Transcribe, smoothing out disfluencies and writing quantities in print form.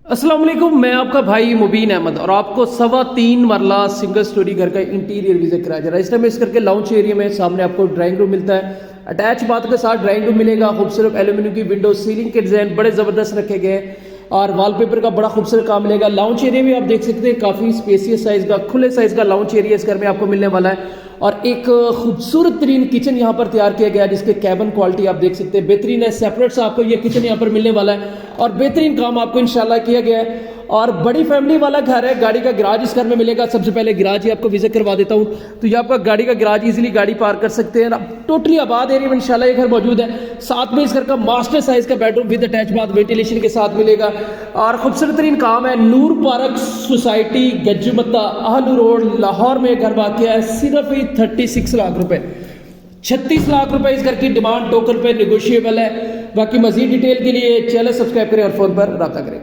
अस्सलाम वालेकुम, मैं आपका भाई मुबीन अहमद और आपको 3.25 मरला सिंगल स्टोरी घर का इंटीरियर विजिट कराया जा रहा है। इस टाइम इस करके लाउंज एरिया में सामने आपको ड्राइंग रूम मिलता है। अटैच बाथ के साथ ड्राइंग रूम मिलेगा। खूबसूरत एल्यूमिनियम की विंडो, सीलिंग के डिजाइन बड़े ज़बरदस्त रखे गए हैं और वॉलपेपर का बड़ा खूबसूरत काम मिलेगा। लाउंज एरिया भी आप देख सकते हैं, काफ़ी स्पेसियस साइज़ का, खुले साइज़ का लाउंज एरिया इस घर में आपको मिलने वाला है। और एक खूबसूरत तरीन किचन यहाँ पर तैयार किया गया है, जिसके कैबिन क्वालिटी आप देख सकते हैं बेहतरीन है। सेपरेट सा आपको ये किचन यहाँ पर मिलने वाला है और बेहतरीन काम आपको इंशाल्लाह किया गया है। और बड़ी फैमिली वाला घर है। गाड़ी का गैराज इस घर में मिलेगा। सबसे पहले गैराज ही आपको विजिट करवा देता हूँ। तो ये आपका गाड़ी का गैराज, इजीली गाड़ी पार्क कर सकते हैं। टोटली आबाद एरिया में इंशाल्लाह ये घर मौजूद है। साथ में इस घर का मास्टर साइज का bedroom with attach bath ventilation के साथ मिलेगा और खूबसूरत तरीन काम है। नूर पार्क सोसाइटी, गज्जुमत्ता, आहलू रोड, लाहौर में घर वाक़ है। सिर्फ ही 36 लाख रुपए, 36 लाख रुपए इस घर की डिमांड टोकन पे नेगोशिएबल है। बाकी मजीद डिटेल के लिए चैनल सब्सक्राइब करें और फोन पर रब्ता करें।